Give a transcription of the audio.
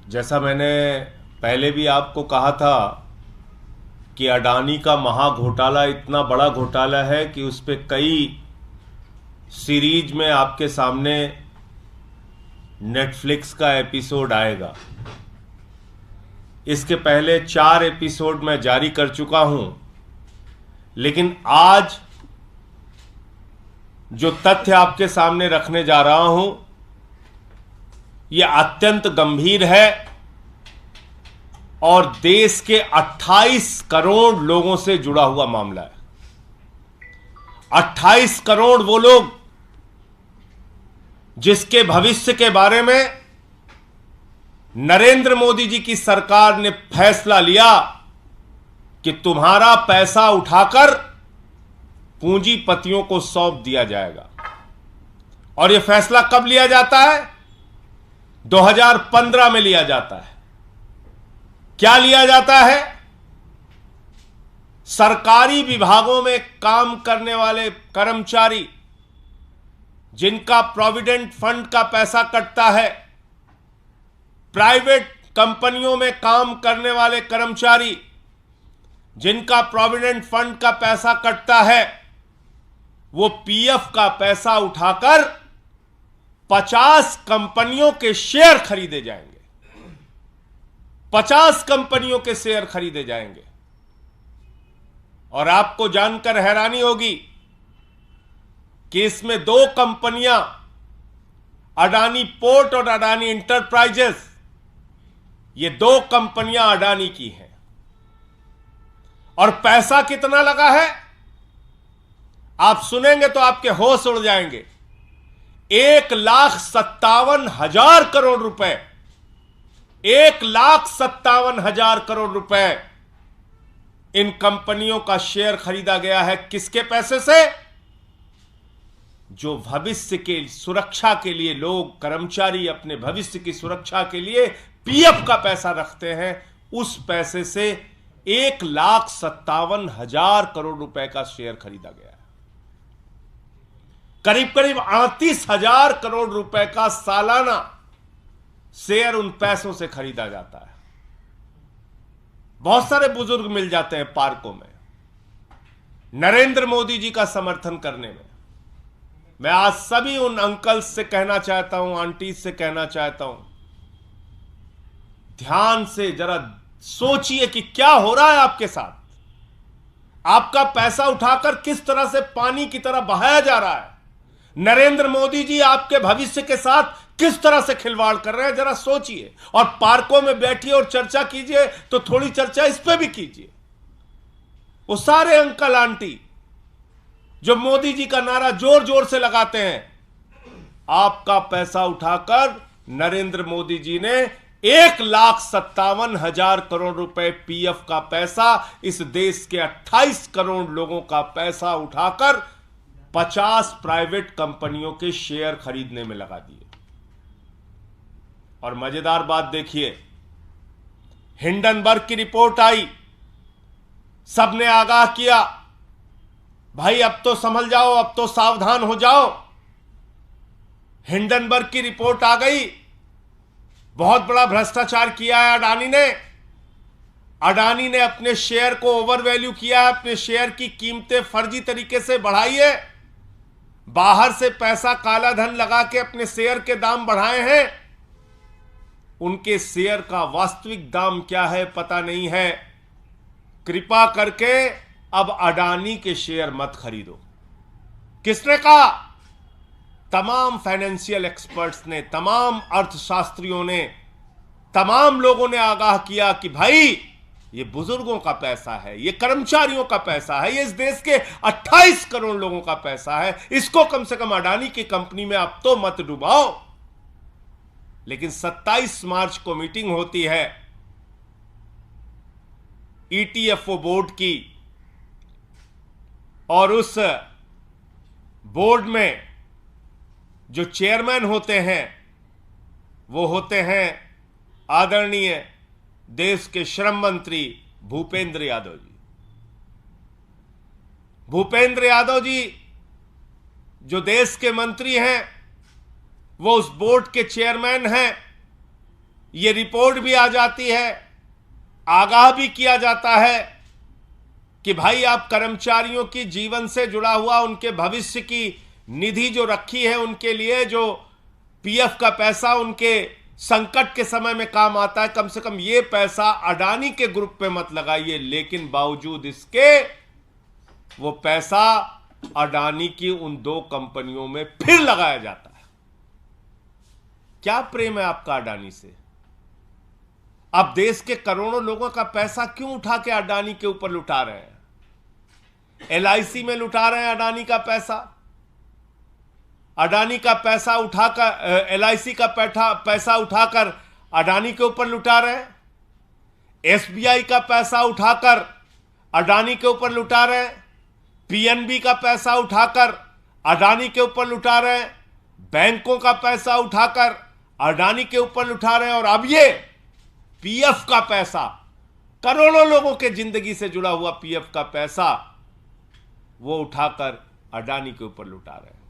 जैसा मैंने पहले भी आपको कहा था कि अडानी का महा घोटाला इतना बड़ा घोटाला है कि उस पे कई सीरीज में आपके सामने नेटफ्लिक्स का एपिसोड आएगा। इसके पहले 4 एपिसोड मैं जारी कर चुका हूं, लेकिन आज जो तथ्य आपके सामने रखने जा रहा हूं यह अत्यंत गंभीर है और देश के 28 करोड़ लोगों से जुड़ा हुआ मामला है। 28 करोड़ वो लोग जिसके भविष्य के बारे में नरेंद्र मोदी जी की सरकार ने फैसला लिया कि तुम्हारा पैसा उठाकर पूंजीपतियों को सौंप दिया जाएगा। और यह फैसला कब लिया जाता है? 2015 में लिया जाता है। क्या लिया जाता है? सरकारी विभागों में काम करने वाले कर्मचारी जिनका प्रोविडेंट फंड का पैसा कटता है, प्राइवेट कंपनियों में काम करने वाले कर्मचारी जिनका प्रोविडेंट फंड का पैसा कटता है, वो पीएफ का पैसा उठाकर 50 कंपनियों के शेयर खरीदे जाएंगे। 50 कंपनियों के शेयर खरीदे जाएंगे। और आपको जानकर हैरानी होगी कि इसमें 2 कंपनियां, अडानी पोर्ट और अडानी इंटरप्राइजेस, ये 2 कंपनियां अडानी की हैं। और पैसा कितना लगा है आप सुनेंगे तो आपके होश उड़ जाएंगे। 1,57,000 करोड़ रुपए। 1,57,000 करोड़ रुपए इन कंपनियों का शेयर खरीदा गया है। किसके पैसे से? जो भविष्य के सुरक्षा के लिए लोग, कर्मचारी अपने भविष्य की सुरक्षा के लिए पीएफ का पैसा रखते हैं, उस पैसे से 1,57,000 करोड़ रुपए का शेयर खरीदा गया है। करीब करीब 38,000 करोड़ रुपए का सालाना शेयर उन पैसों से खरीदा जाता है। बहुत सारे बुजुर्ग मिल जाते हैं पार्कों में नरेंद्र मोदी जी का समर्थन करने में। मैं आज सभी उन अंकल्स से कहना चाहता हूं, आंटी से कहना चाहता हूं, ध्यान से जरा सोचिए कि क्या हो रहा है आपके साथ। आपका पैसा उठाकर किस तरह से पानी की तरह बहाया जा रहा है। नरेंद्र मोदी जी आपके भविष्य के साथ किस तरह से खिलवाड़ कर रहे हैं, जरा सोचिए। और पार्कों में बैठिए और चर्चा कीजिए तो थोड़ी चर्चा इस पे भी कीजिए। वो सारे अंकल आंटी जो मोदी जी का नारा जोर जोर से लगाते हैं, आपका पैसा उठाकर नरेंद्र मोदी जी ने 1,57,000 करोड़ रुपए पीएफ का पैसा, इस देश के 28 करोड़ लोगों का पैसा उठाकर 50 प्राइवेट कंपनियों के शेयर खरीदने में लगा दिए। और मजेदार बात देखिए, हिंडनबर्ग की रिपोर्ट आई, सबने आगाह किया, भाई अब तो संभल जाओ, अब तो सावधान हो जाओ। हिंडनबर्ग की रिपोर्ट आ गई, बहुत बड़ा भ्रष्टाचार किया है अडानी ने। अडानी ने अपने शेयर को ओवर वैल्यू किया है, अपने शेयर की कीमतें फर्जी तरीके से बढ़ाई है, बाहर से पैसा काला धन लगा के अपने शेयर के दाम बढ़ाए हैं। उनके शेयर का वास्तविक दाम क्या है पता नहीं है। कृपा करके अब अडानी के शेयर मत खरीदो। किसने कहा? तमाम फाइनेंशियल एक्सपर्ट्स ने, तमाम अर्थशास्त्रियों ने, तमाम लोगों ने आगाह किया कि भाई ये बुजुर्गों का पैसा है, ये कर्मचारियों का पैसा है, ये इस देश के 28 करोड़ लोगों का पैसा है, इसको कम से कम अडानी की कंपनी में अब तो मत डुबाओ। लेकिन 27 मार्च को मीटिंग होती है ईटीएफओ बोर्ड की, और उस बोर्ड में जो चेयरमैन होते हैं वो होते हैं आदरणीय देश के श्रम मंत्री भूपेंद्र यादव जी। भूपेंद्र यादव जी जो देश के मंत्री हैं, वो उस बोर्ड के चेयरमैन हैं। ये रिपोर्ट भी आ जाती है, आगाह भी किया जाता है कि भाई आप कर्मचारियों की जीवन से जुड़ा हुआ उनके भविष्य की निधि जो रखी है, उनके लिए जो पीएफ का पैसा उनके संकट के समय में काम आता है, कम से कम ये पैसा अडानी के ग्रुप पे मत लगाइए। लेकिन बावजूद इसके वो पैसा अडानी की उन 2 कंपनियों में फिर लगाया जाता है। क्या प्रेम है आपका अडानी से? आप देश के करोड़ों लोगों का पैसा क्यों उठा के अडानी के ऊपर लुटा रहे हैं? एलआईसी में लुटा रहे हैं अडानी का पैसा, अडानी का पैसा उठाकर एलआईसी का पैसा उठाकर अडानी के ऊपर लुटा रहे हैं, एसबीआई का पैसा उठाकर अडानी के ऊपर लुटा रहे हैं, पीएनबी का पैसा उठाकर अडानी के ऊपर लुटा रहे हैं, बैंकों का पैसा उठाकर अडानी के ऊपर लुटा रहे हैं, और अब ये पीएफ का पैसा, करोड़ों लोगों के जिंदगी से जुड़ा हुआ पीएफ का पैसा वो उठाकर अडानी के ऊपर लुटा रहे हैं।